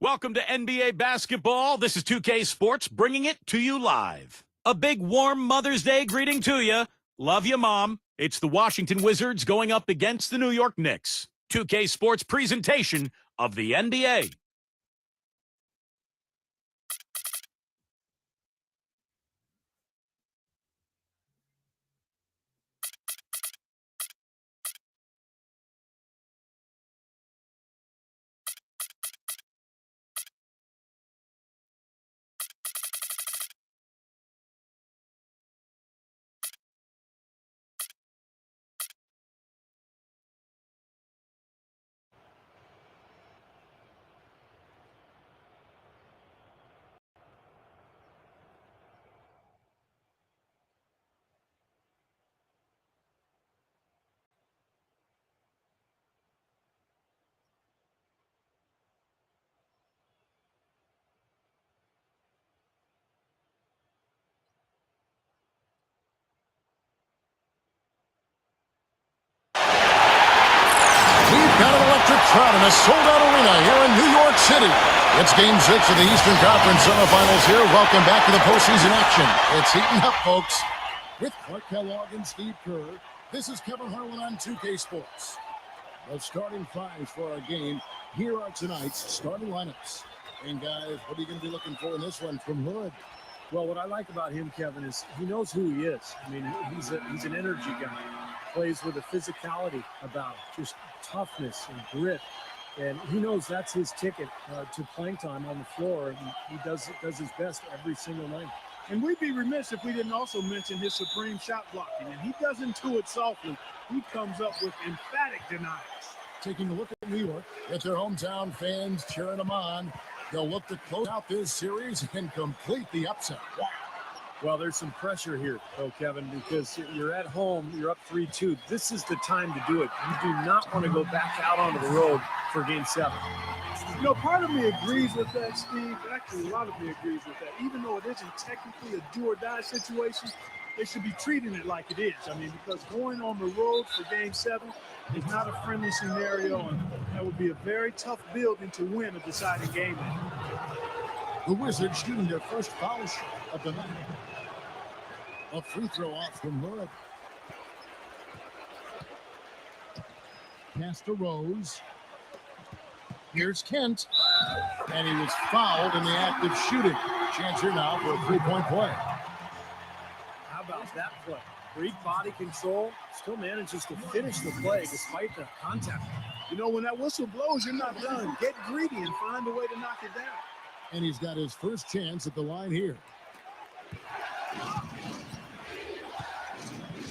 Welcome to NBA basketball. This is 2K Sports bringing it to you live. A big warm Mother's Day greeting to you. Love you, Mom. It's the Washington Wizards going up against the New York Knicks. 2K Sports presentation of the NBA. Got an electric crowd in a sold-out arena here in New York City. It's Game 6 of the Eastern Conference semifinals here. Welcome back to the postseason action. It's heating up, folks. With Clark Kellogg and Steve Kerr, this is Kevin Harlan on 2K Sports. The starting fives for our game. Here are tonight's starting lineups. And guys, what are you going to be looking for in this one from Hood? Well, what I like about him, Kevin, is he knows who he is. I mean, he's an energy guy. Plays with a physicality about him, just toughness and grit. And he knows that's his ticket to playing time on the floor. And he does his best every single night. And we'd be remiss if we didn't also mention his supreme shot blocking. And he doesn't do it softly. He comes up with emphatic denials. Taking a look at New York, at their hometown fans cheering them on. They'll look to close out this series and complete the upset. Well, there's some pressure here, though, Kevin, because you're at home, you're up 3-2. This is the time to do it. You do not want to go back out onto the road for Game 7. You know, part of me agrees with that, Steve. Actually, a lot of me agrees with that. Even though it isn't technically a do-or-die situation, they should be treating it like it is. I mean, because going on the road for Game 7 is not a friendly scenario, and that would be a very tough building to win a deciding game in. The Wizards shooting their first foul shot of the night. A free throw off from Hood. Pass to Rose. Here's Kent. And he was fouled in the act of shooting. Chance here now for a three-point play. How about that play? Great body control. Still manages to finish the play despite the contact. You know, when that whistle blows, you're not done. Get greedy and find a way to knock it down. And he's got his first chance at the line here.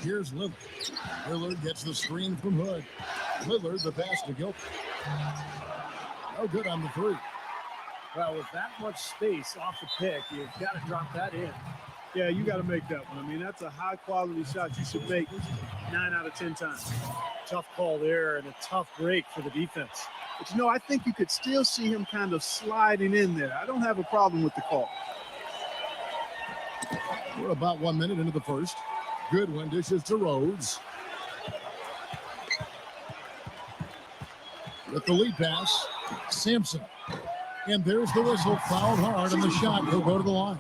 Here's Lillard. Lillard gets the screen from Hood. Lillard, the pass to Gilbert. No good on the three. Well, with that much space off the pick, you've got to drop that in. Yeah, you got to make that one. I mean, that's a high-quality shot you should make 9 out of 10 times. Tough call there and a tough break for the defense. But, you know, I think you could still see him kind of sliding in there. I don't have a problem with the call. We're about 1 minute into the first. Goodwin dishes to Rose. With the lead pass, Sampson. And there's the whistle, fouled hard, and the shot will go to the line.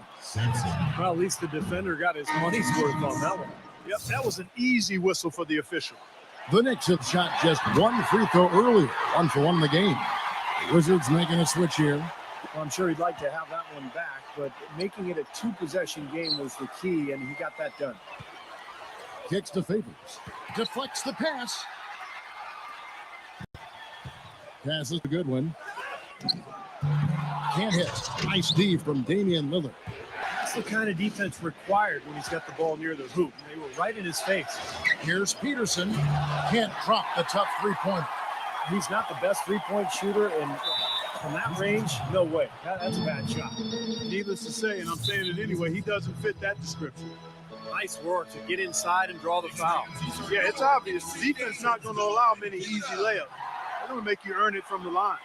Well, at least the defender got his money's worth on that one. Yep, that was an easy whistle for the official. The Knicks have shot just one free throw earlier, 1 for 1 in the game. Wizards making a switch here. Well, I'm sure he'd like to have that one back, but making it a 2-possession game was the key, and he got that done. Kicks to Favors. Deflects the pass. Passes to Goodwin. Can't hit. Nice D from Damian Lillard. That's the kind of defense required when he's got the ball near the hoop. They were right in his face. Here's Peterson. Can't drop the tough three-pointer. He's not the best three-point shooter, and from that range, no way. That's a bad shot. Needless to say, and I'm saying it anyway, he doesn't fit that description. Nice work to get inside and draw the foul. Yeah, it's obvious. The defense not going to allow many easy layups. They're going to make you earn it from the line.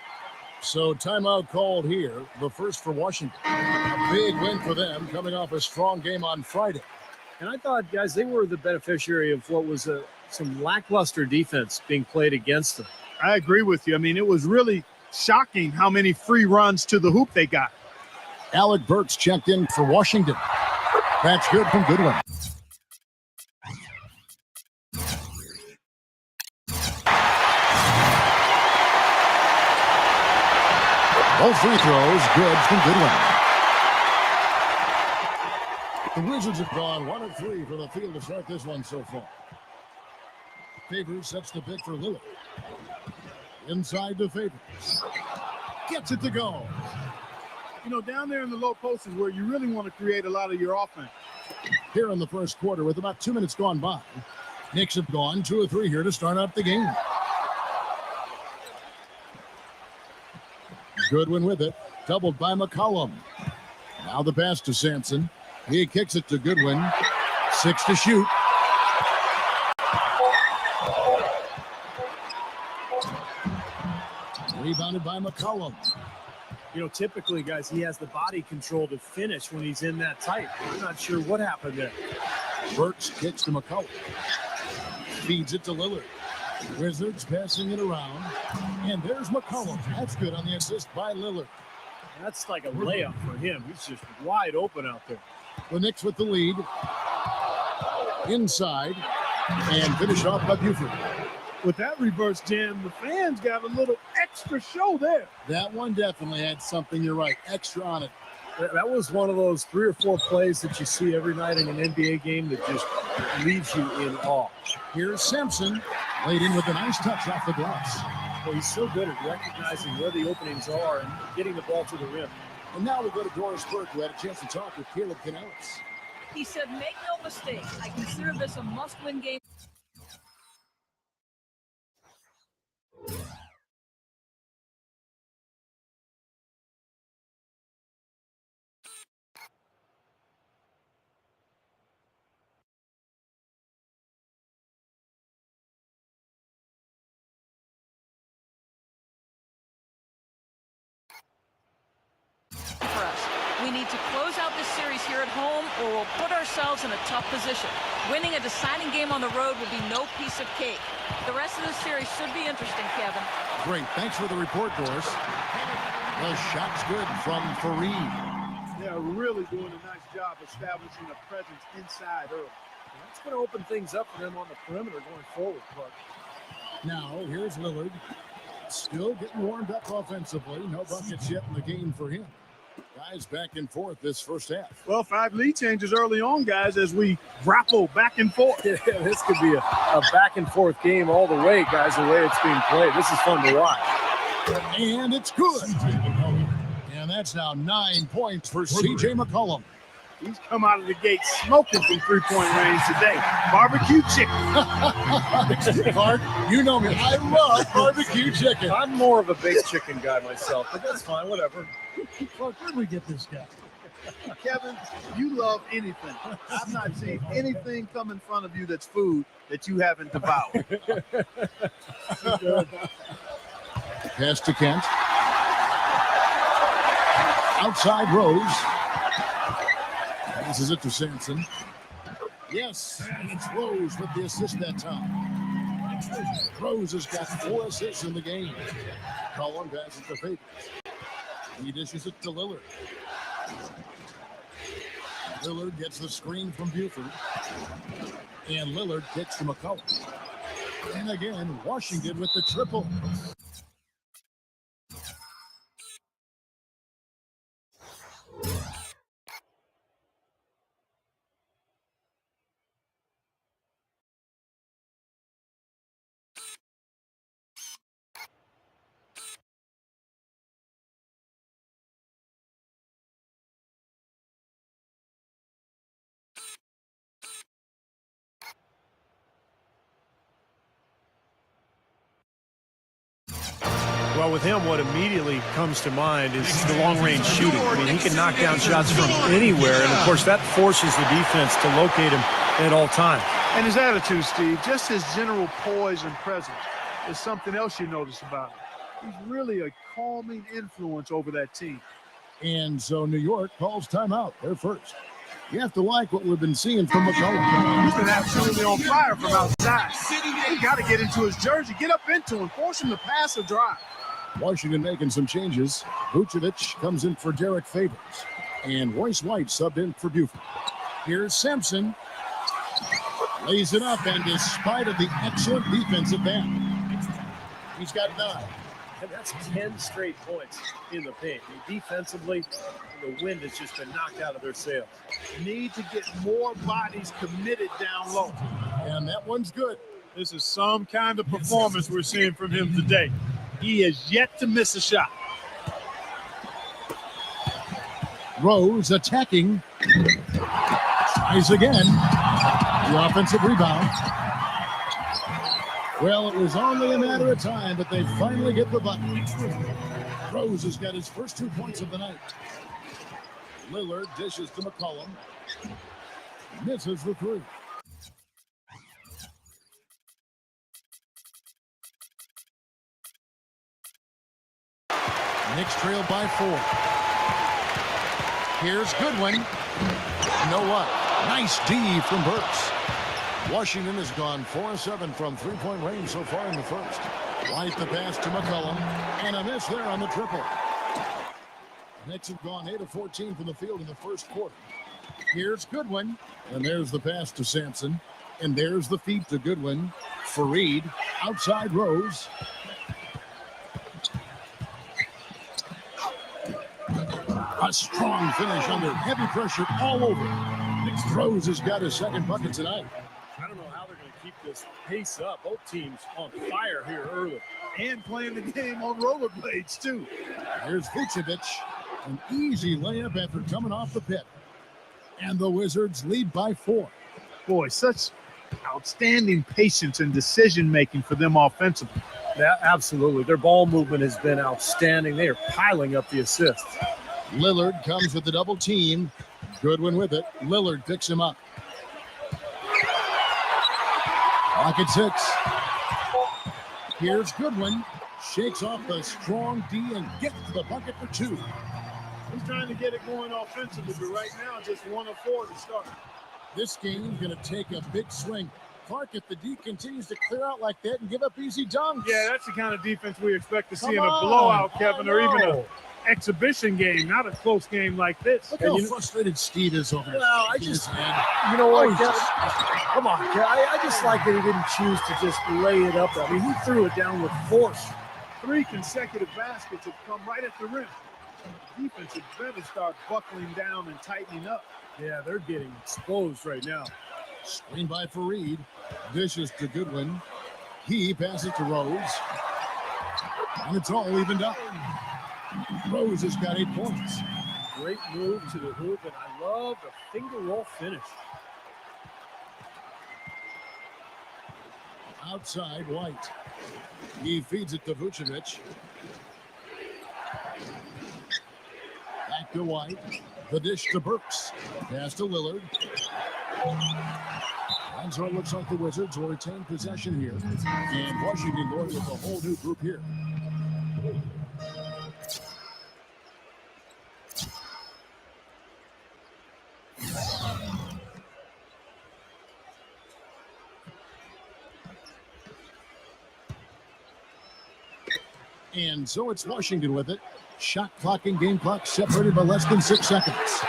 So timeout called here, the first for Washington. A big win for them, coming off a strong game on Friday. And I thought, guys, they were the beneficiary of what was some lackluster defense being played against them. I agree with you. I mean, it was really shocking how many free runs to the hoop they got. Alec Burks checked in for Washington. That's good from Goodwin. Both free throws good from Goodwin. The Wizards have gone 1 of 3 for the field to start this one so far. Favors sets the pick for Lillard. Inside to Favors. Gets it to go. You know, down there in the low post is where you really want to create a lot of your offense. Here in the first quarter with about 2 minutes gone by. Knicks have gone 2 of 3 here to start out the game. Goodwin with it. Doubled by McCollum. Now the pass to Sampson. He kicks it to Goodwin. 6 to shoot. Rebounded by McCollum. You know, typically, guys, he has the body control to finish when he's in that tight. I'm not sure what happened there. Burks kicks to McCollum. Feeds it to Lillard. Wizards passing it around. And there's McCollum. That's good on the assist by Lillard. That's like a layup for him. He's just wide open out there. The Knicks with the lead. Inside. And finished off by Buford. With that reverse jam, the fans got a little extra show there. That one definitely had something, you're right, extra on it. That was one of those 3 or 4 plays that you see every night in an NBA game that just leaves you in awe. Here's Sampson, laid in with a nice touch off the glass. Well, he's so good at recognizing where the openings are and getting the ball to the rim. And now we'll go to Doris Burke, who had a chance to talk with Caleb Canales. He said, make no mistake, I consider this a must-win game. For us. We need to close out this series here at home or we'll put ourselves in a tough position. Winning a deciding game on the road will be no piece of cake. The rest of the series should be interesting, Kevin. Great. Thanks for the report, Doris. The shot's good from Fareed. Yeah, really doing a nice job establishing a presence inside early. That's going to open things up for them on the perimeter going forward, Clark. Now, here's Lillard. Still getting warmed up offensively. No buckets yet in the game for him. Guys back and forth this first half. Well, 5 lead changes early on, guys, as we grapple back and forth. Yeah, this could be a back and forth game all the way, guys, the way it's being played. This is fun to watch. And it's good. And that's now 9 points for C.J. McCollum. He's come out of the gate smoking from three-point range today. Barbecue chicken. Clark, you know me. I love barbecue chicken. I'm more of a baked chicken guy myself, but that's fine, whatever. Clark, where did we get this guy? Kevin, you love anything. I've not seen anything come in front of you that's food that you haven't devoured. Pass to Kent. Outside Rose. Passes it to Sampson. Yes, and it's Rose with the assist that time. Rose has got 4 assists in the game. Collin passes to Favors. He dishes it to Lillard. Lillard gets the screen from Buford. And Lillard kicks to McCollum. And again, Washington with the triple. Well, with him, what immediately comes to mind is the long-range shooting. I mean, he can knock down shots from anywhere, and, of course, that forces the defense to locate him at all times. And his attitude, Steve, just his general poise and presence is something else you notice about him. He's really a calming influence over that team. And so New York calls timeout. They're first. You have to like what we've been seeing from McCollum. He's been absolutely on fire from outside. You got to get into his jersey, get up into him, force him to pass or drive. Washington making some changes. Vucevic comes in for Derek Favors. And Royce White subbed in for Buford. Here's Sampson. Lays it up, and despite of the excellent defensive end, he's got 9. And that's 10 straight points in the paint. I mean, defensively, the wind has just been knocked out of their sails. Need to get more bodies committed down low. And that one's good. This is some kind of performance we're seeing from him today. He has yet to miss a shot. Rose attacking. Tries again. The offensive rebound. Well, it was only a matter of time, but they finally get the button. Rose has got his first 2 points of the night. Lillard dishes to McCollum. Misses the 3. Knicks trail by 4. Here's Goodwin. You know what? Nice D from Burks. Washington has gone 4-7 from three-point range so far in the first. White the pass to McCollum, and a miss there on the triple. Knicks have gone 8 of 14 from the field in the first quarter. Here's Goodwin, and there's the pass to Sampson, and there's the feed to Goodwin. Fareed, outside Rose. A strong finish under heavy pressure all over. Rose has got his second bucket tonight. I don't know how they're going to keep this pace up. Both teams on fire here early. And playing the game on rollerblades, too. Here's Vucevic. An easy layup after coming off the pit. And the Wizards lead by 4. Boy, such outstanding patience and decision-making for them offensively. Yeah, absolutely. Their ball movement has been outstanding. They are piling up the assists. Lillard comes with the double team. Goodwin with it. Lillard picks him up. Clock at 6. Here's Goodwin. Shakes off the strong D and gets the bucket for 2. He's trying to get it going offensively, but right now just 1 of 4 to start. This game's going to take a big swing. Clark, if the D continues to clear out like that and give up easy dunks. Yeah, that's the kind of defense we expect to see Come in a on. blowout, Kevin, or even know. an exhibition game, not a close game like this. Look how frustrated Steve is over there. Well, I just, you know what, Kevin? Come on, Kevin. I just like that he didn't choose to just lay it up. I mean, he threw it down with force. 3 consecutive baskets have come right at the rim. Defense had better start buckling down and tightening up. Yeah, they're getting exposed right now. Screen by Fareed. Dishes to Goodwin. He passes to Rose. And it's all evened up. Rose has got 8 points. Great move to the hoop, and I love the finger roll finish. Outside White. He feeds it to Vucevic. Back to White. The dish to Burks. Pass to Lillard. And so it looks like the Wizards will retain possession here. And Washington going with a whole new group here. And so it's Washington with it. Shot clock and game clock separated by less than 6 seconds.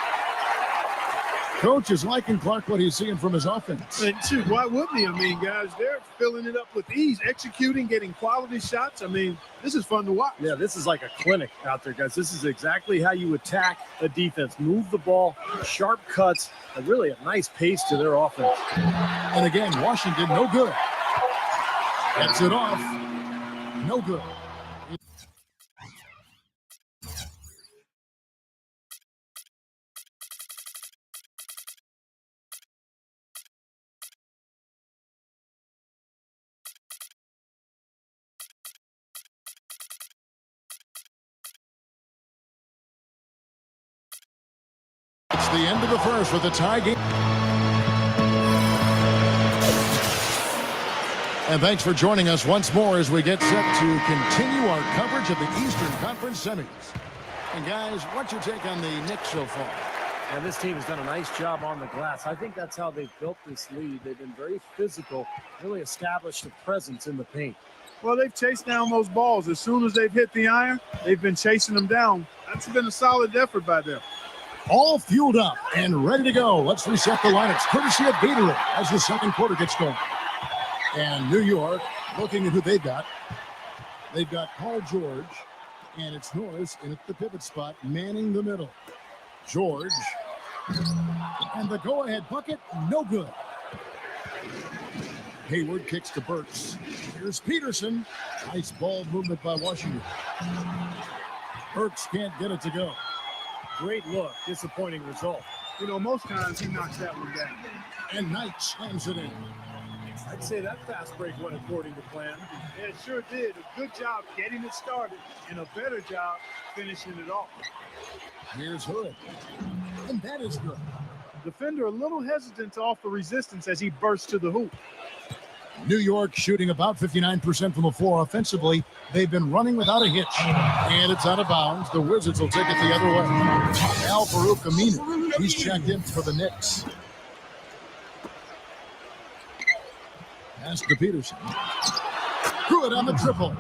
Coach is liking Clark what he's seeing from his offense. And shoot, why wouldn't he? I mean, guys, they're filling it up with ease, executing, getting quality shots. I mean, this is fun to watch. Yeah, this is like a clinic out there, guys. This is exactly how you attack a defense. Move the ball, sharp cuts, and really a nice pace to their offense. And again, Washington, no good. Gets it off. No good. It's the end of the first with a tie game. And thanks for joining us once more as we get set to continue our coverage of the Eastern Conference Semis. And guys, what's your take on the Knicks so far? And this team has done a nice job on the glass. I think that's how they've built this lead. They've been very physical, really established a presence in the paint. Well, they've chased down those balls. As soon as they've hit the iron, they've been chasing them down. That's been a solid effort by them. All fueled up and ready to go. Let's reset the lineups, courtesy of Gatorade, as the second quarter gets going. And New York, looking at who they've got. They've got Paul George, and it's Norris in at the pivot spot, manning the middle. George, and the go-ahead bucket, no good. Hayward kicks to Burks. Here's Peterson. Nice ball movement by Washington. Burks can't get it to go. Great look, disappointing result. You know, most times he knocks that one down. And Knight slams it in. I'd say that fast break went according to plan. Yeah, it sure did. A good job getting it started and a better job finishing it off. Here's Hood. And that is good. Defender a little hesitant to offer resistance as he bursts to the hoop. New York shooting about 59% from the floor offensively. They've been running without a hitch. And it's out of bounds. The Wizards will take it the other way. Al Farouk Aminu. He's checked in for the Knicks. Pass to Peterson. Good on the triple.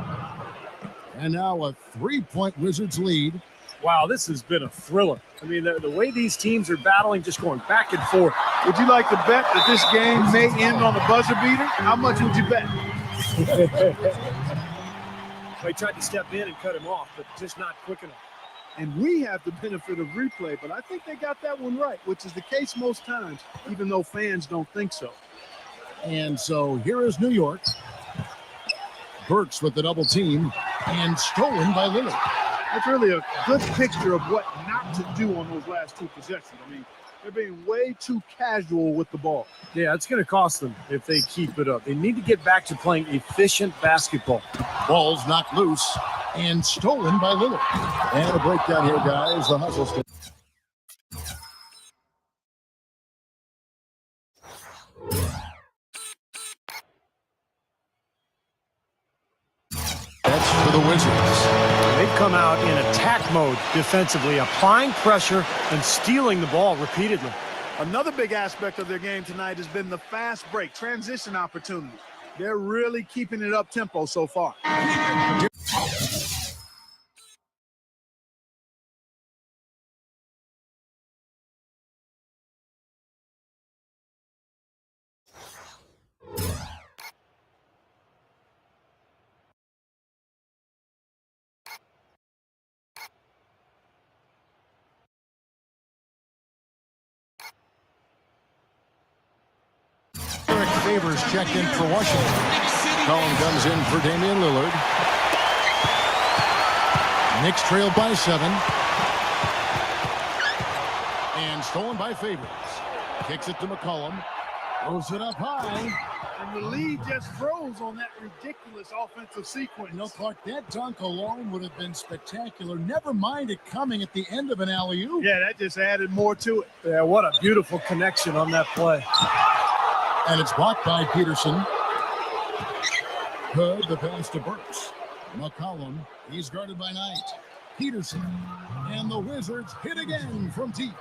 And now a three-point Wizards lead. Wow, this has been a thriller. I mean, the way these teams are battling, just going back and forth. Would you like to bet that this game may end on a buzzer beater? How much would you bet? They tried to step in and cut him off, but just not quick enough. And we have the benefit of replay, but I think they got that one right, which is the case most times, even though fans don't think so. And so here is New York. Burks with the double team and stolen by Lillard. That's really a good picture of what not to do on those last two possessions. I mean, they're being way too casual with the ball. Yeah, it's going to cost them if they keep it up. They need to get back to playing efficient basketball. Ball's knocked loose and stolen by Lillard. And a breakdown here, guys. The hustle stick. That's for the Wizards. They've come out in attack mode defensively, applying pressure and stealing the ball repeatedly. Another big aspect of their game tonight has been the fast break, transition opportunity. They're really keeping it up tempo so far. Favors checked in for Washington. Collin comes in for Damian Lillard. Knicks trailed by 7. And stolen by Favors. Kicks it to McCollum. Throws it up high. And the lead just froze on that ridiculous offensive sequence. You know, Clark, that dunk alone would have been spectacular. Never mind it coming at the end of an alley-oop. Yeah, that just added more to it. Yeah, what a beautiful connection on that play. And it's blocked by Peterson. Hood, the pass to Burks. McCollum, he's guarded by Knight. Peterson, and the Wizards hit again from deep.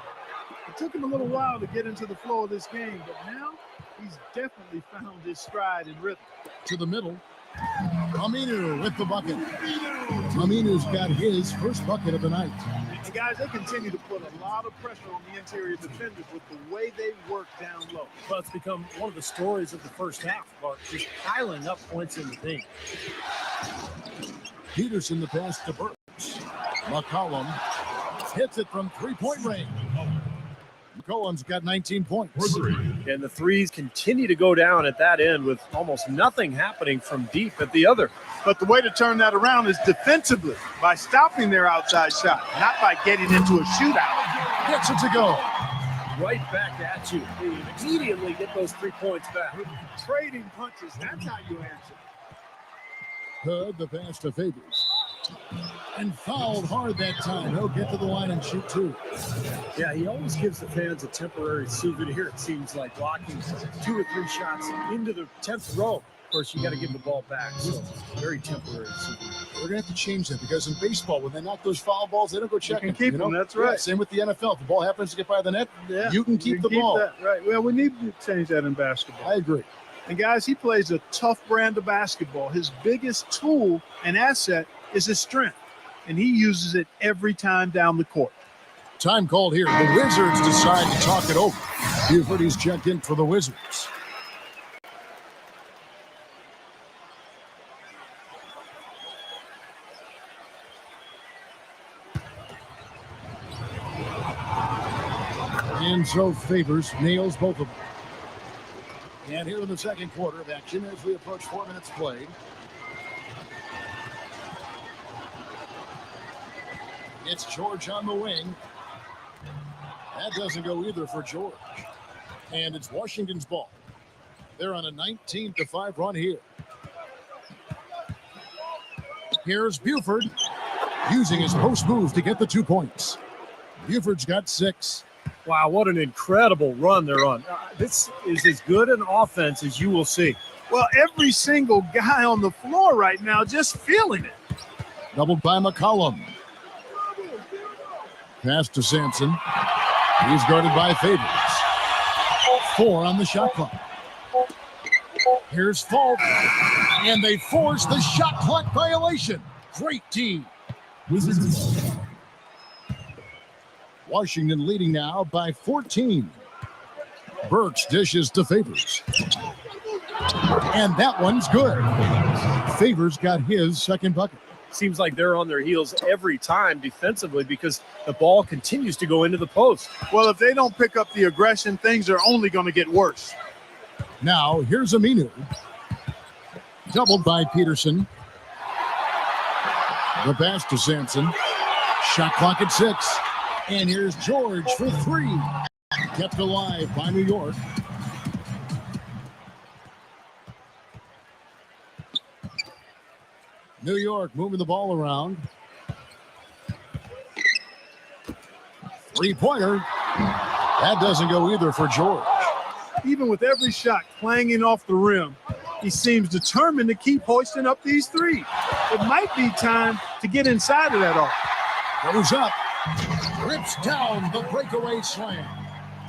It took him a little while to get into the flow of this game, but now he's definitely found his stride and rhythm. To the middle. Aminu with the bucket. Aminu's got his first bucket of the night. And guys, they continue to put a lot of pressure on the interior defenders with the way they work down low. Well, it's become one of the stories of the first half, Mark, just piling up points in the paint. Peterson, the pass to Burks. McCollum hits it from three-point range. McCollum's got 19 points. And the threes continue to go down at that end with almost nothing happening from deep at the other. But the way to turn that around is defensively, by stopping their outside shot, not by getting into a shootout. Gets it to go. Right back at you. You immediately get those 3 points back. Trading punches, that's how you answer. Hood, the pass to Favors. And fouled hard that time. He'll get to the line and shoot 2. Yeah, he always gives the fans a temporary souvenir, it seems like, blocking 2 or 3 shots into the 10th row. Of course, you got to give the ball back, so very temporary souvenir. We're going to have to change that because in baseball, when they knock those foul balls, they don't go checking. You can keep them, that's right. Yeah, same with the NFL. If the ball happens to get by the net, yeah, you can keep the ball. That, right. Well, we need to change that in basketball. I agree. And guys, he plays a tough brand of basketball. His biggest tool and asset is his strength, and he uses it every time down the court. Time called here. The Wizards decide to talk it over. Buford, he's checked in for the Wizards. And so Favors nails both of them. And here in the second quarter of action as we approach 4 minutes played. It's George on the wing. That doesn't go either for George. And it's Washington's ball. They're on a 19-5 run here. Here's Buford using his post move to get the 2 points. Buford's got 6. Wow, what an incredible run they're on. This is as good an offense as you will see. Well, every single guy on the floor right now just feeling it. Doubled by McCollum. Pass to Sampson. He's guarded by Favors. 4 on the shot clock. Here's Falk. And they force the shot clock violation. Great team. Washington leading now by 14. Burks dishes to Favors. And that one's good. Favors got his second bucket. Seems like they're on their heels every time defensively because the ball continues to go into the post. Well, if they don't pick up the aggression, things are only going to get worse. Now, here's Aminu. Doubled by Peterson. The pass to Sampson. Shot clock at 6. And here's George for 3. Kept alive by New York. New York moving the ball around. 3-pointer. That doesn't go either for George. Even with every shot clanging off the rim, he seems determined to keep hoisting up these threes. It might be time to get inside of that arc. Goes up. Rips down the breakaway slam.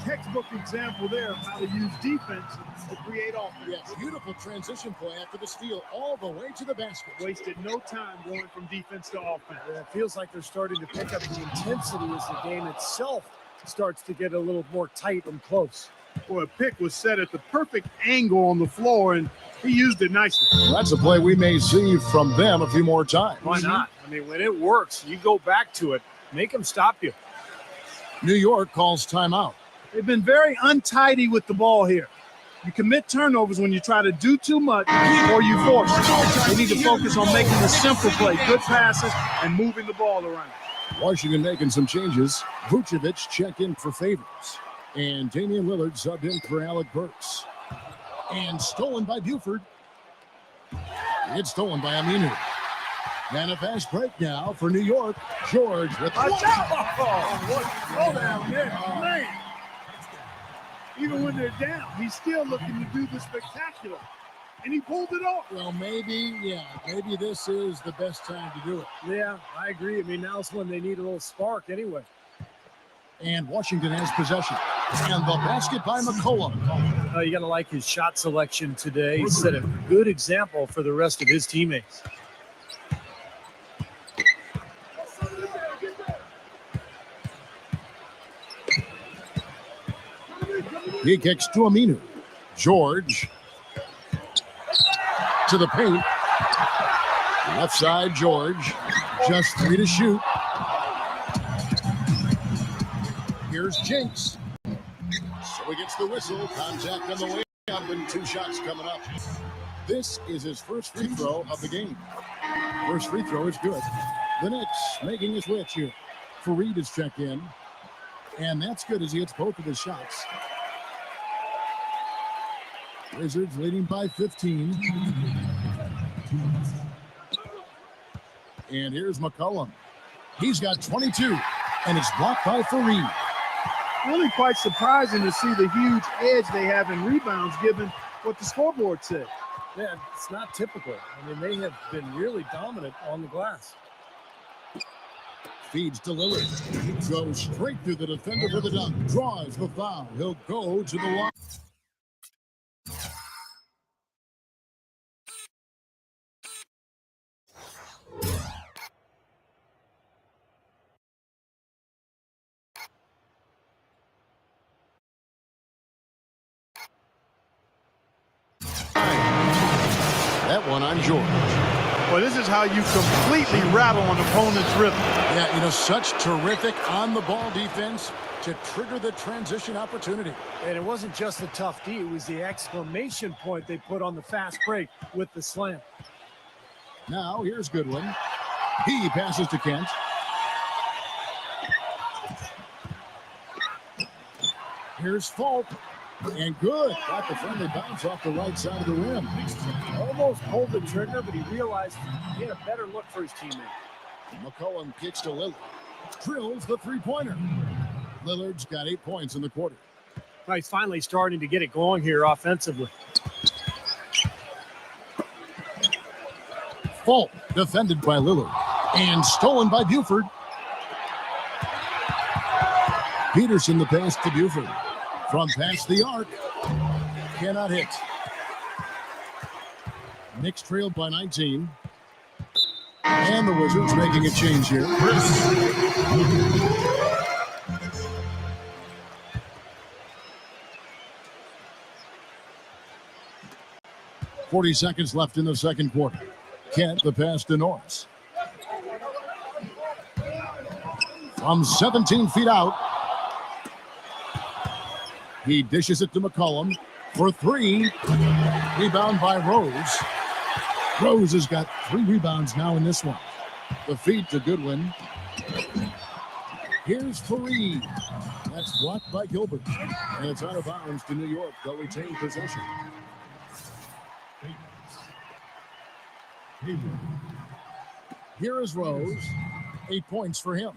Textbook example there of how to use defense to create offense. Yes, beautiful transition play after the steal all the way to the basket. Wasted no time going from defense to offense. Yeah, it feels like they're starting to pick up the intensity as the game itself starts to get a little more tight and close. Boy, a pick was set at the perfect angle on the floor, and he used it nicely. Well, that's a play we may see from them a few more times. Why not? I mean, when it works, you go back to it. Make them stop you. New York calls timeout. They've been very untidy with the ball here. You commit turnovers when you try to do too much or you force it. They need to focus on making the simple play, good passes, and moving the ball around. Washington making some changes. Vucevic check in for Favors. And Damian Lillard subbed in for Alec Burks. And stolen by Buford. It's stolen by Aminu. And a fast break now for New York. George with Watch out! Oh, down there, man. Even when they're down, he's still looking to do the spectacular. And he pulled it off. Well, maybe this is the best time to do it. Yeah, I agree. I mean, now's when they need a little spark anyway. And Washington has possession. And the basket by McCollum. You got to like his shot selection today. He set a good example for the rest of his teammates. He kicks to Aminu. George to the paint. Left side, George. Just 3 to shoot. Here's Jinx. So he gets the whistle. Contact on the way up and 2 shots coming up. This is his first free throw of the game. First free throw is good. The Knicks making his way here. Fareed is checked in. And that's good as he hits both of his shots. Wizards leading by 15. And here's McCollum. He's got 22, and it's blocked by Fareed. Really quite surprising to see the huge edge they have in rebounds given what the scoreboard said. Yeah, it's not typical. I mean, they have been really dominant on the glass. Feeds to Lillard. Goes straight through the defender for the dunk. Draws the foul. He'll go to the line. that one on George. Well, this is how you completely rattle an opponent's rhythm. Yeah, you know, such terrific on-the-ball defense to trigger the transition opportunity. And it wasn't just the tough D, it was the exclamation point they put on the fast break with the slam. Now, here's Goodwin. He passes to Kent. Here's Falk. And good. Got the friendly bounce off the right side of the rim. Almost pulled the trigger, but he realized he had a better look for his teammate. McCollum kicks to Lillard. Drills the three-pointer. Lillard's got 8 points in the quarter. Well, he's finally starting to get it going here offensively. Falk defended by Lillard. And stolen by Buford. Peterson the pass to Buford. From past the arc. Cannot hit. Knicks trailed by 19. And the Wizards making a change here. 40 seconds left in the second quarter. Kent the pass to Norris. From 17 feet out. He dishes it to McCollum for 3. Rebound by Rose. Rose has got 3 rebounds now in this one. The feed to Goodwin. Here's Fareed. That's blocked by Gilbert. And it's out of bounds to New York. They'll retain possession. Here is Rose. 8 points for him.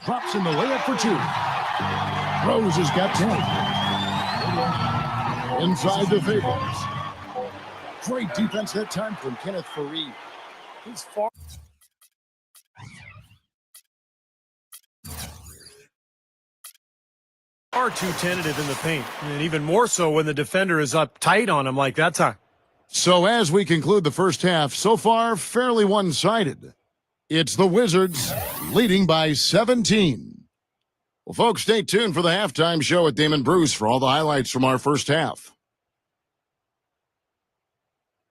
Drops in the layup for 2. Rose has got 10. Inside the Fables. Great defense that time from Kenneth Fareed. He's far too tentative in the paint, and even more so when the defender is up tight on him like that time. So as we conclude the first half, so far fairly one-sided. It's the Wizards leading by 17. Well, folks, stay tuned for the halftime show with Damon Bruce for all the highlights from our first half.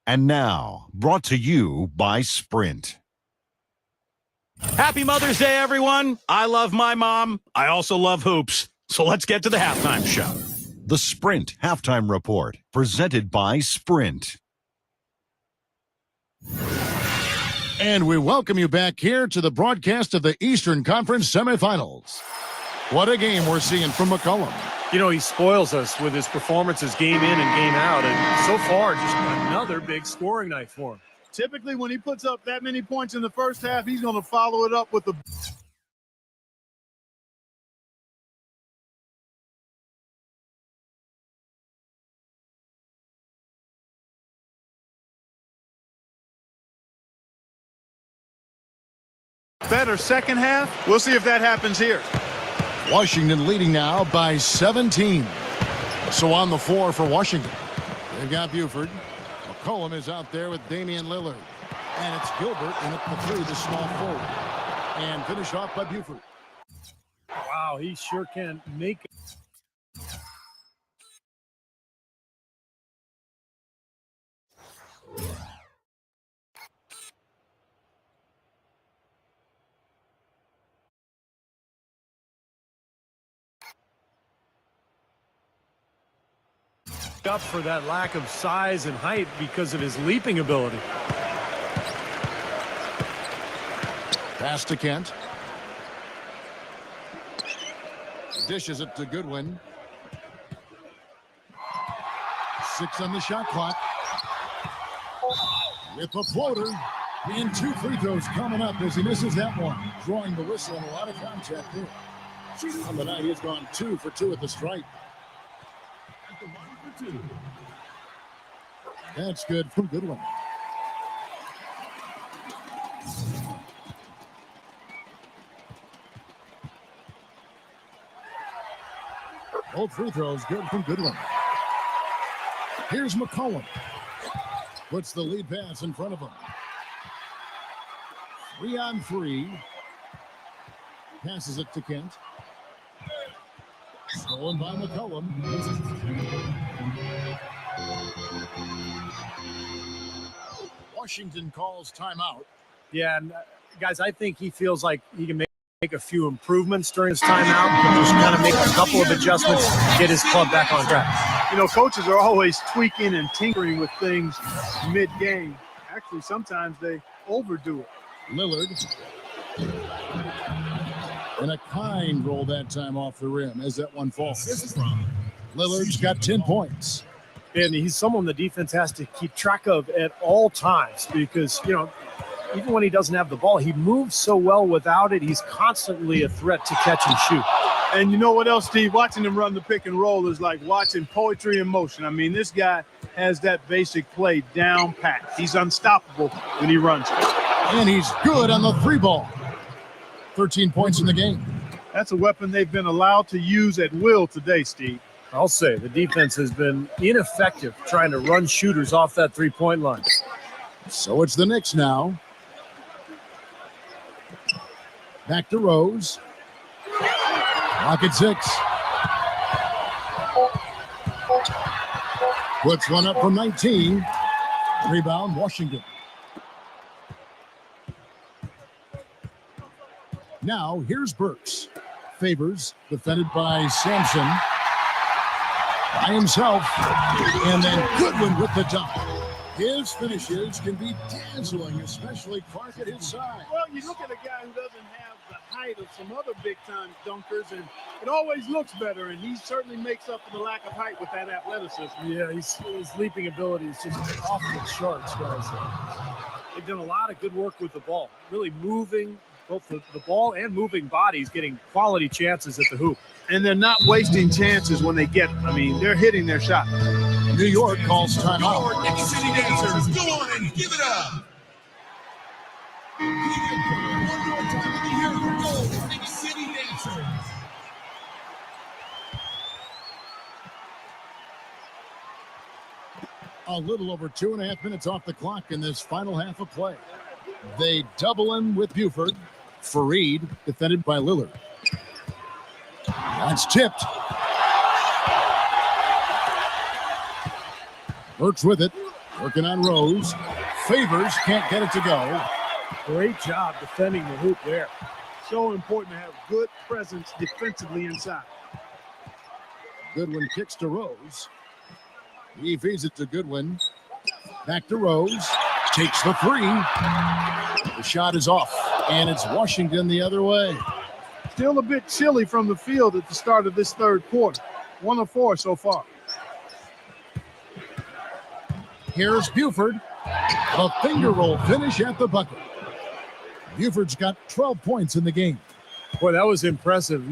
And now, brought to you by Sprint. Happy Mother's Day, everyone. I love my mom. I also love hoops. So let's get to the halftime show. The Sprint Halftime Report, presented by Sprint. And we welcome you back here to the broadcast of the Eastern Conference semifinals. What a game we're seeing from McCollum. You know, he spoils us with his performances game in and game out, and so far, just another big scoring night for him. Typically, when he puts up that many points in the first half, he's going to follow it up with the better second half. We'll see if that happens here. Washington leading now by 17. So on the floor for Washington, they've got Buford. McCollum is out there with Damian Lillard. And it's Gilbert in at the 3, the small forward. And finished off by Buford. Wow, he sure can make it. Up for that lack of size and height because of his leaping ability. Pass to Kent. Dishes it to Goodwin. 6 on the shot clock. With the floater. And 2 free throws coming up as he misses that one. Drawing the whistle and a lot of contact there. On the night, he's gone 2 for 2 at the stripe. That's good from Goodwin. Both free throws good from Goodwin. Here's McCollum. Puts the lead pass in front of him. 3 on 3. Passes it to Kent. Stolen by McCollum. Washington calls timeout. Yeah, and guys, I think he feels like he can make a few improvements during his timeout, just kind of make a couple of adjustments, get his club back on track. You know, coaches are always tweaking and tinkering with things mid-game. Actually, sometimes they overdo it. Lillard. And a kind roll that time off the rim as that one falls. Lillard's got 10 points. And he's someone the defense has to keep track of at all times because, you know, even when he doesn't have the ball, he moves so well without it. He's constantly a threat to catch and shoot. And you know what else, Steve? Watching him run the pick and roll is like watching poetry in motion. I mean, this guy has that basic play down pat. He's unstoppable when he runs it. And he's good on the three ball. 13 points in the game. That's a weapon they've been allowed to use at will today, Steve. I'll say the defense has been ineffective trying to run shooters off that three-point line. So it's the Knicks now. Back to Rose. Rocket 6. Puts one up from 19. Rebound, Washington. Now, here's Burks. Favors, defended by Sampson. By himself. And then Goodwin with the dunk. His finishes can be dazzling, especially Clark at his side. Well, you look at a guy who doesn't have the height of some other big-time dunkers, and it always looks better, and he certainly makes up for the lack of height with that athleticism. Yeah, his leaping ability is just off the charts, guys. They've done a lot of good work with the ball, really moving both the ball and moving bodies, getting quality chances at the hoop. And they're not wasting chances when they get them. I mean, they're hitting their shot. New York calls timeout. Knicks City Dancers, go on and give it up. One more time, let me hear it go, Knicks City Dancers. A little over 2.5 minutes off the clock in this final half of play. They double him with Buford. Fareed, defended by Lillard. That's tipped. Burks with it. Working on Rose. Favors, can't get it to go. Great job defending the hoop there. So important to have good presence defensively inside. Goodwin kicks to Rose. He feeds it to Goodwin. Back to Rose. Takes the three. The shot is off, and it's Washington the other way. Still a bit chilly from the field at the start of this third quarter. 1 of 4 so far. Here's Buford. A finger roll finish at the bucket. Buford's got 12 points in the game. Boy, that was impressive.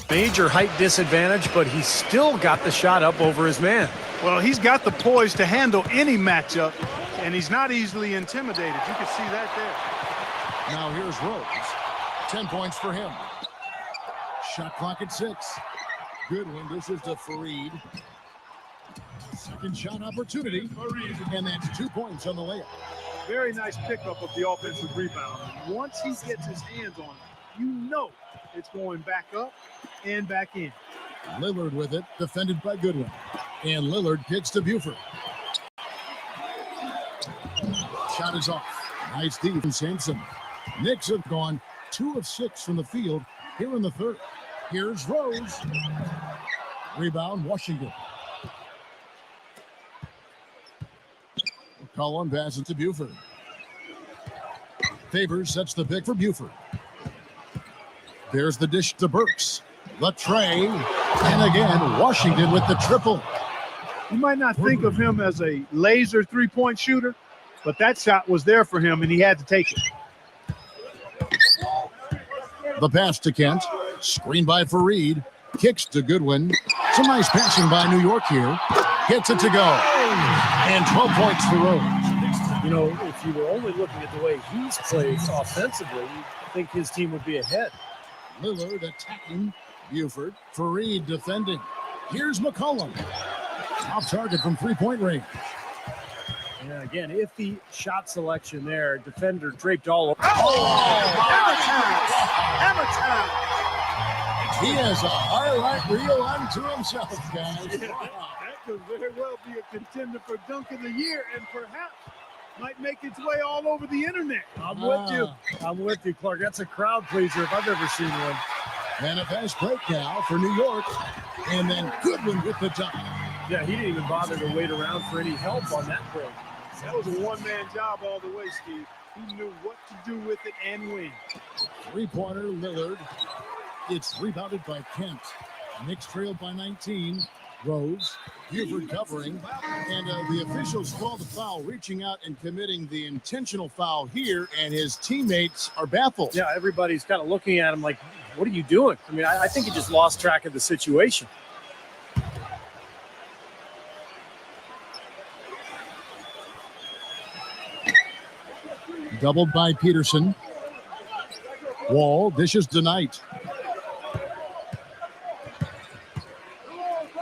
Major height disadvantage, but he still got the shot up over his man. Well, he's got the poise to handle any matchup, and he's not easily intimidated. You can see that there. Now here's Rose. 10 points for him. Shot clock at 6. Goodwin dishes to Fareed. Second shot opportunity, and that's 2 points on the layup. Very nice pickup of the offensive rebound. Once he gets his hands on it, you know it's going back up and back in. Lillard with it, defended by Goodwin. And Lillard kicks to Buford. Shot is off. Nice D from Sampson. Knicks have gone 2 of 6 from the field here in the third. Here's Rose. Rebound, Washington. McCollum passes to Buford. Favors sets the pick for Buford. There's the dish to Burks. The tray. And again, Washington with the triple. You might not think of him as a laser three-point shooter, but that shot was there for him, and he had to take it. The pass to Kent. Screened by Fareed. Kicks to Goodwin. Some nice passing by New York here. Gets it to go. And 12 points for Rose. You know, if you were only looking at the way he's played offensively, you think his team would be ahead. Lillard attacking Buford. Fareed defending. Here's McCollum. Off target from three-point range. Yeah, again, iffy shot selection there. Defender draped all over. Hammer time! He has a highlight reel unto himself, guys. Yeah, that could very well be a contender for Dunk of the Year and perhaps might make its way all over the internet. I'm with you. I'm with you, Clark. That's a crowd pleaser if I've ever seen one. And a fast break now for New York. And then Goodwin with the dunk. Yeah, he didn't even bother to wait around for any help on that break. That was a one-man job all the way, Steve. He knew what to do with it and when. Three-pointer Lillard. It's rebounded by Kent. Knicks trailed by 19. Rose, Buford covering, and the officials called the foul, reaching out and committing the intentional foul here, and his teammates are baffled. Yeah, everybody's kind of looking at him like, what are you doing? I mean, I think he just lost track of the situation. Doubled by Peterson. Wall dishes to Knight.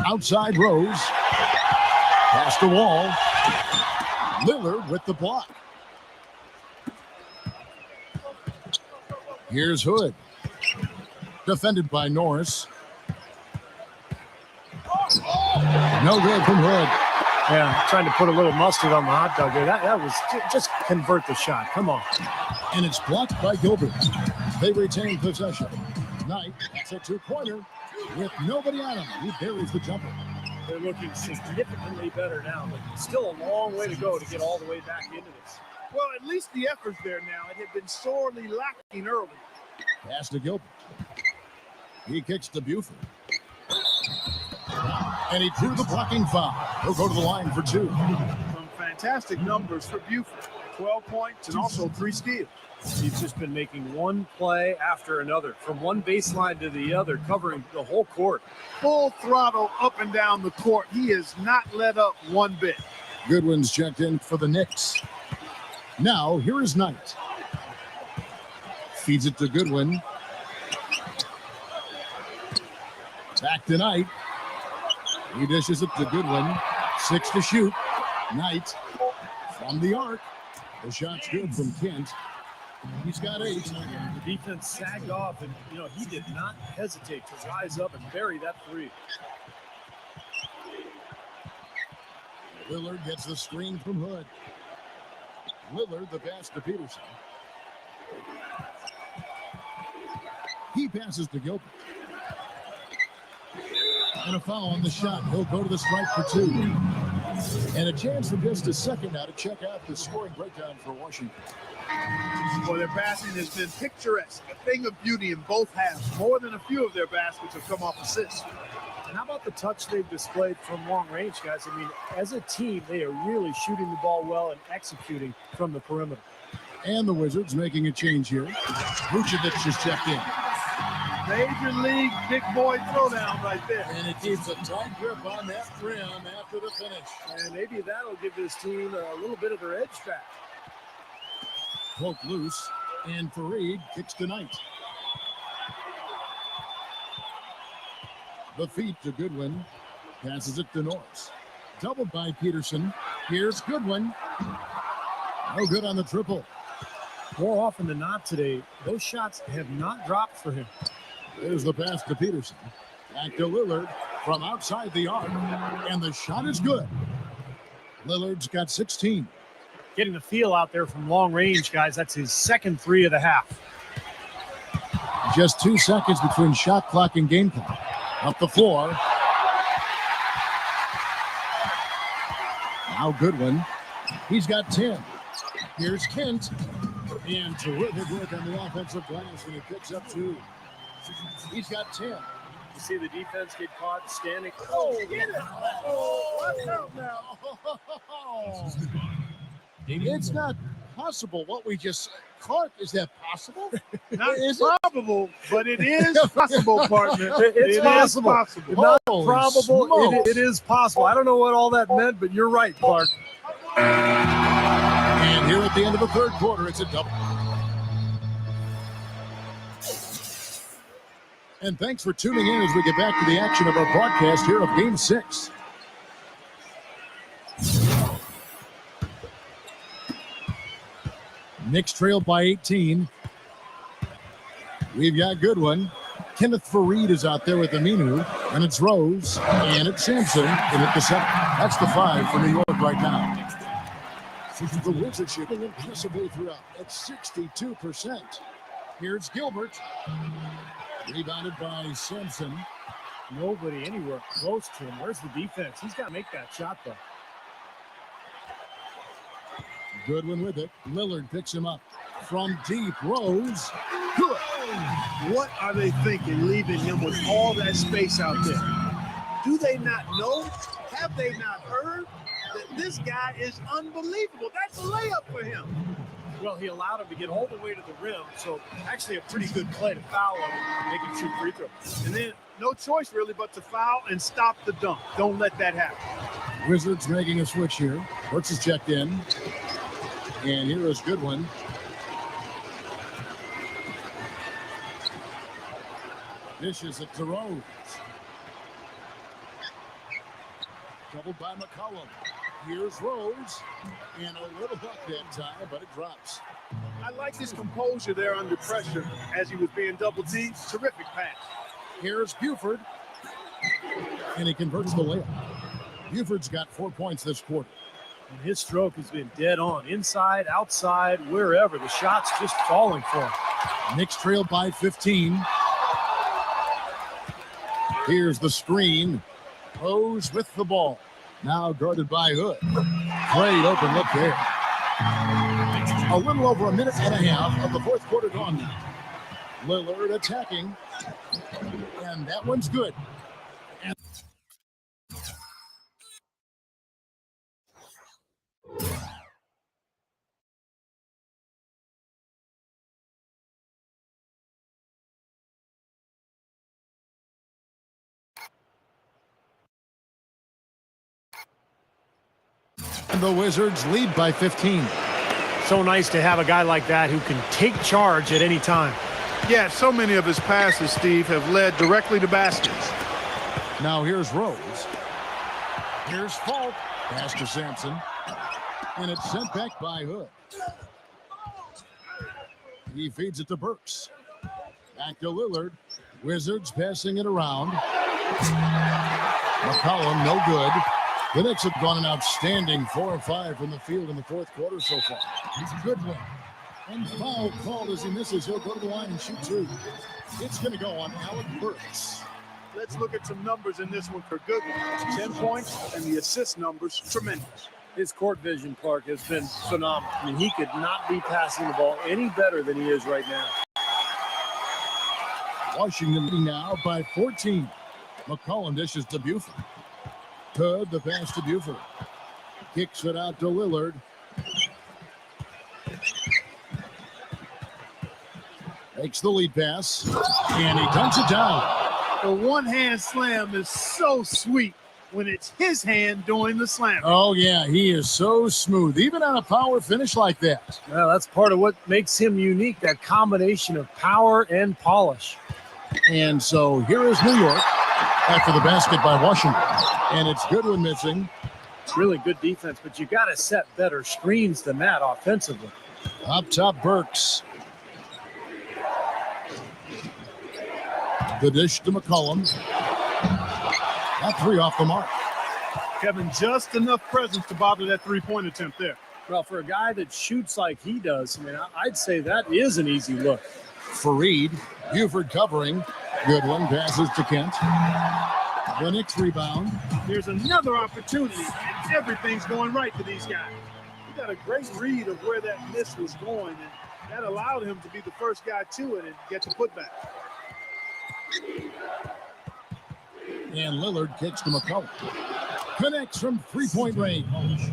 Outside Rose. Past the Wall. Lillard with the block. Here's Hood. Defended by Norris. No good from Hood. Yeah, trying to put a little mustard on the hot dog there. That was just convert the shot. Come on. And it's blocked by Gilbert. They retain possession. Knight, that's a two-pointer with nobody on him. He buries the jumper. They're looking significantly better now, but still a long way to go to get all the way back into this. Well, at least the effort's there now. It had been sorely lacking early. Pass to Gilbert. He kicks to Buford. And he drew the blocking foul. He'll go to the line for two. Some fantastic numbers for Buford. 12 points and also 3 steals. He's just been making one play after another, from one baseline to the other, covering the whole court. Full throttle up and down the court. He has not let up one bit. Goodwin's checked in for the Knicks. Now, here is Knight. Feeds it to Goodwin. Back to Knight. He dishes it to Goodwin. 6 to shoot. Knight from the arc. The shot's good from Kent. He's got 8. The defense sagged off, and he did not hesitate to rise up and bury that three. Lillard gets the screen from Hood. Lillard, the pass to Peterson. He passes to Gilbert. And a foul on the shot. He'll go to the strike for 2. And a chance for just a second now to check out the scoring breakdown for Washington. Well, their passing has been picturesque, a thing of beauty in both halves. More than a few of their baskets have come off assists. And how about the touch they've displayed from long range, guys? I mean, as a team, they are really shooting the ball well and executing from the perimeter. And the Wizards making a change here. Vucevic has checked in. Major league big boy throwdown right there. And it keeps a tight grip on that rim after the finish. And maybe that'll give this team a little bit of their edge back. Poke loose, and Fareed kicks to Knight. The feed to Goodwin. Passes it to Norris. Doubled by Peterson. Here's Goodwin. No good on the triple. More often than not today, those shots have not dropped for him. There's the pass to Peterson. Back to Lillard from outside the arc. And the shot is good. Lillard's got 16. Getting the feel out there from long range, guys. That's his second 3 of the half. Just 2 seconds between shot clock and game clock. Up the floor. Now Goodwin. He's got 10. Here's Kent. And terrific work on the offensive glass when he picks up 2. He's got 10. You see the defense get caught standing. Oh, get it! Oh, watch out now. It's not possible what we just said. Clark, is that possible? Not Is probable, but it is possible, partner. It's It is possible. possible. Not Holy probable. smokes. It is possible. I don't know what all that meant, but you're right, Clark. And here at the end of the third quarter, it's a double. And thanks for tuning in as we get back to the action of our broadcast here of Game 6. Knicks trail by 18. We've got Goodwin. Kenneth Fareed is out there with Aminu, and it's Rose, and it's Sampson, and at the 7. That's the 5 for New York right now. The Wizards shooting impressively throughout at 62%. Here's Gilbert. Rebounded by Sampson. Nobody anywhere close to him. Where's the defense? He's got to make that shot, though. Goodwin with it. Lillard picks him up. From deep, Rose. Good. What are they thinking, leaving him with all that space out there? Do they not know? Have they not heard that this guy is unbelievable? That's a layup for him. Well, he allowed him to get all the way to the rim, so actually a pretty good play to foul him and make him shoot free throws. And then no choice really but to foul and stop the dunk. Don't let that happen. Wizards making a switch here. Hurts is checked in. And here is Goodwin. Dishes it to Rose. Doubled by McCollum. Here's Rose. And a little buck that time, but it drops. I like his composure there under pressure as he was being double teamed. Terrific pass. Here's Buford. And he converts the layup. Buford's got 4 points this quarter. And his stroke has been dead on. Inside, outside, wherever. The shot's just falling for him. Knicks trail by 15. Here's the screen. Rose with the ball. Now guarded by Hood. Great open look there. A little over a minute and a half of the fourth quarter gone now. Lillard attacking. And that one's good. And the Wizards lead by 15. So nice to have a guy like that who can take charge at any time. Yeah, so many of his passes, Steve, have led directly to baskets. Now here's Rose. Here's Falk. Pass to Sampson. And it's sent back by Hood. He feeds it to Burks. Back to Lillard. Wizards passing it around. McCollum, no good. The Knicks have gone an outstanding 4 of 5 from the field in the fourth quarter so far. It's a good one. And foul called as he misses. He'll go to the line and shoot 2. It's going to go on Alec Burks. Let's look at some numbers in this one for Goodwin. 10 points, and the assist numbers, tremendous. His court vision, Clark, has been phenomenal. I mean, he could not be passing the ball any better than he is right now. Washington leading now by 14. McCollum dishes to Buford. Hood, the pass to Buford. Kicks it out to Lillard. Makes the lead pass. And he dunks it down. The one-hand slam is so sweet when it's his hand doing the slam. Oh, yeah, he is so smooth, even on a power finish like that. Well, that's part of what makes him unique, that combination of power and polish. And so here is New York after the basket by Washington. And it's Goodwin missing. Really good defense, but you got to set better screens than that offensively. Up top, Burks. The dish to McCollum. That 3 off the mark. Kevin, just enough presence to bother that three-point attempt there. Well, for a guy that shoots like he does, I mean, I'd say that is an easy look. Fareed, Buford covering. Goodwin passes to Kent. The Knicks rebound. Here's another opportunity, and everything's going right for these guys. He got a great read of where that miss was going, and that allowed him to be the first guy to it and get the putback. And Lillard kicks to McCollum. Connects from three-point range.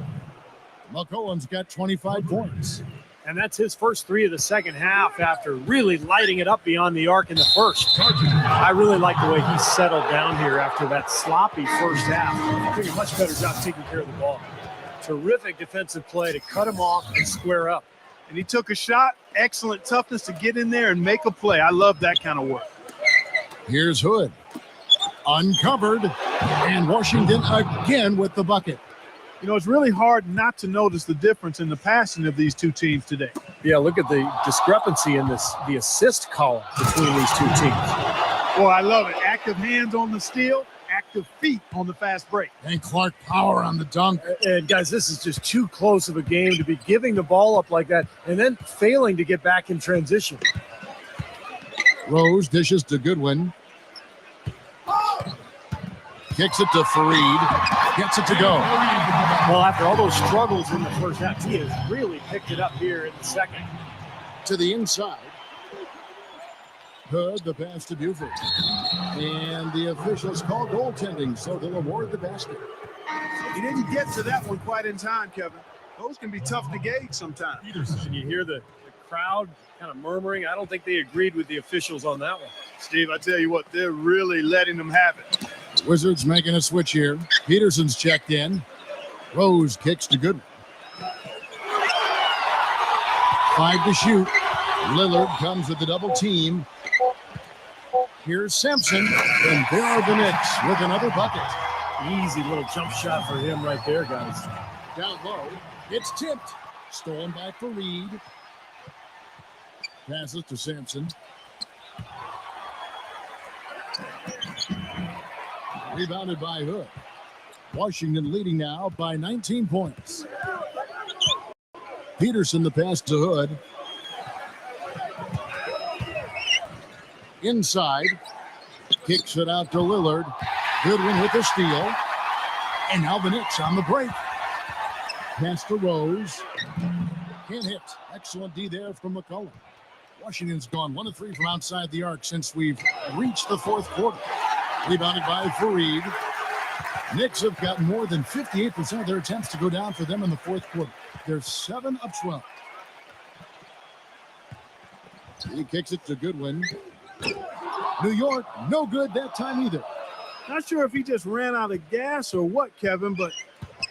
McCollum's got 25 points. And that's his first 3 of the second half after really lighting it up beyond the arc in the first. I really like the way he settled down here after that sloppy first half. He did a much better job taking care of the ball. Terrific defensive play to cut him off and square up. And he took a shot, excellent toughness to get in there and make a play. I love that kind of work. Here's Hood. Uncovered. And Washington again with the bucket. You know, it's really hard not to notice the difference in the passing of these two teams today. Yeah, look at the discrepancy in the assist column between these two teams. Boy, I love it. Active hands on the steal, active feet on the fast break. And Clark Power on the dunk. And guys, this is just too close of a game to be giving the ball up like that and then failing to get back in transition. Rose dishes to Goodwin. Kicks it to Fareed. Gets it to go. Well, after all those struggles in the first half, he has really picked it up here in the second. To the inside. Hood, the pass to Buford. And the officials call goaltending, so they'll award the basket. He didn't get to that one quite in time, Kevin. Those can be tough to gauge sometimes. And you hear the crowd kind of murmuring. I don't think they agreed with the officials on that one. Steve, I tell you what, they're really letting them have it. Wizards making a switch here. Peterson's checked in. Rose kicks to Goodwin. 5 to shoot. Lillard comes with the double team. Here's Simpson, and there are the Knicks with another bucket. Easy little jump shot for him right there, guys. Down low, it's tipped. Stolen by Fareed. Passes to Sampson. Rebounded by Hood. Washington leading now by 19 points. Peterson the pass to Hood. Inside. Kicks it out to Lillard. Goodwin with the steal. And now the Knicks on the break. Pass to Rose. Can't hit. Excellent D there from McCollum. Washington's gone 1 of 3 from outside the arc since we've reached the fourth quarter. Rebounded by Fareed. Knicks have gotten more than 58% of their attempts to go down for them in the fourth quarter. They're 7 of 12. He kicks it to Goodwin. New York, no good that time either. Not sure if he just ran out of gas or what, Kevin, but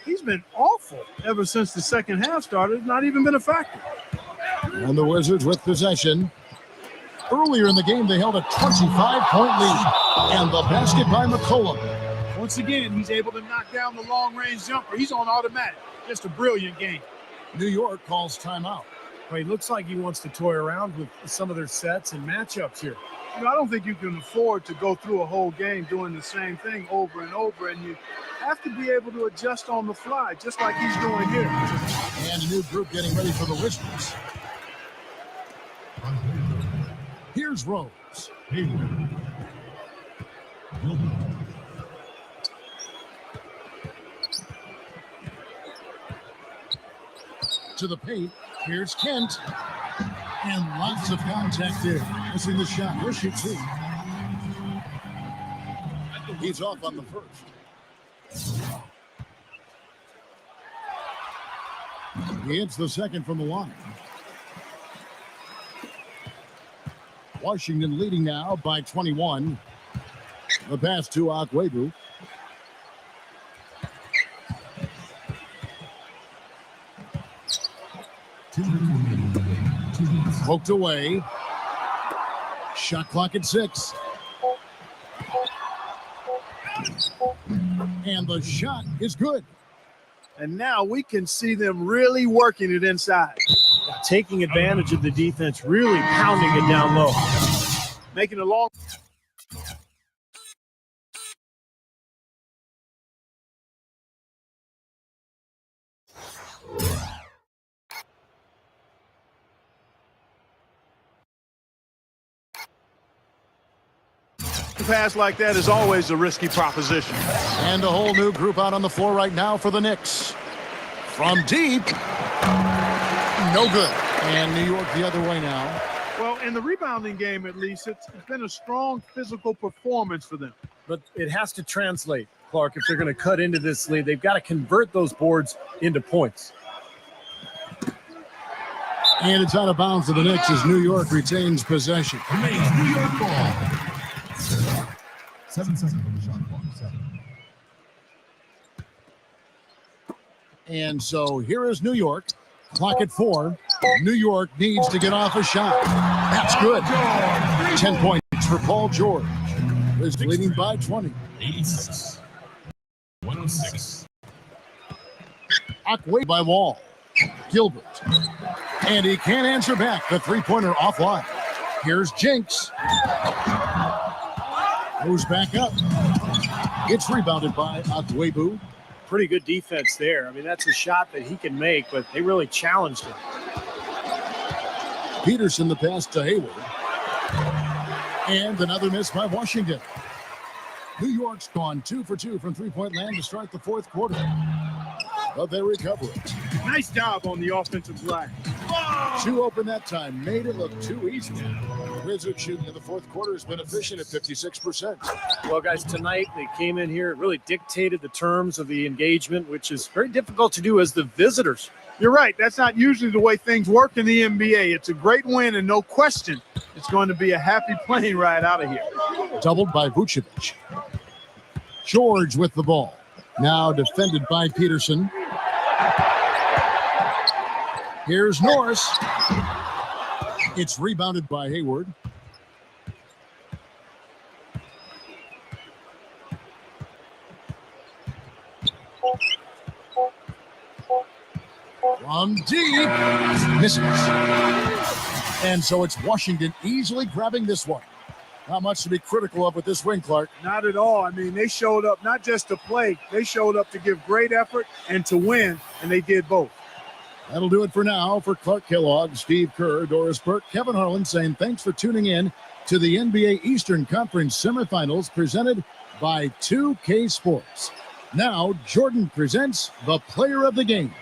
he's been awful ever since the second half started. Not even been a factor. And the Wizards with possession. Earlier in the game, they held a 25-point lead. And the basket by McCollum. Once again, he's able to knock down the long-range jumper. He's on automatic. Just a brilliant game. New York calls timeout. Well, he looks like he wants to toy around with some of their sets and matchups here. You know, I don't think you can afford to go through a whole game doing the same thing over and over, and you have to be able to adjust on the fly, just like he's doing here. And a new group getting ready for the Wizards. Here's Rose. To the paint. Here's Kent. And lots of contact there. Missing the shot. He'll shoot 2. He's off on the first. He hits the second from the line. Washington leading now by 21. The pass to Akwebu. Poked away. Shot clock at 6. And the shot is good. And now we can see them really working it inside. Taking advantage of the defense, really pounding it down low. Making a long... pass like that is always a risky proposition. And a whole new group out on the floor right now for the Knicks. From deep. No good. And New York the other way now. Well, in the rebounding game, at least, it's been a strong physical performance for them. But it has to translate, Clark, if they're going to cut into this lead. They've got to convert those boards into points. And it's out of bounds to the Knicks as New York retains possession. Remains New York ball. 7 seconds on the shot clock. 7. And so here is New York. Clock at 4. New York needs to get off a shot. That's good. 10 points for Paul George. is leading by 20. 86. 106. Away by Wall. Gilbert. And he can't answer back. The three-pointer offline. Here's Jinx. Moves back up. It's rebounded by Agwebu. Pretty good defense there. I mean, that's a shot that he can make, but they really challenged him. Peterson the pass to Hayward. And another miss by Washington. New York's gone 2 for 2 from three-point land to start the fourth quarter. But they recover it. Nice job on the offensive glass. Two open that time. Made it look too easy. Wizards shooting in the fourth quarter has been efficient at 56%. Well, guys, tonight they came in here, really dictated the terms of the engagement, which is very difficult to do as the visitors. You're right. That's not usually the way things work in the NBA. It's a great win, and no question, it's going to be a happy plane ride out of here. Doubled by Vucevic. George with the ball. Now defended by Peterson. Here's Norris. It's rebounded by Hayward. From deep. Misses. And so it's Washington easily grabbing this one. Not much to be critical of with this win, Clark. Not at all. I mean, they showed up not just to play. They showed up to give great effort and to win, and they did both. That'll do it for now. For Clark Kellogg, Steve Kerr, Doris Burke, Kevin Harlan saying thanks for tuning in to the NBA Eastern Conference semifinals presented by 2K Sports. Now, Jordan presents the player of the game.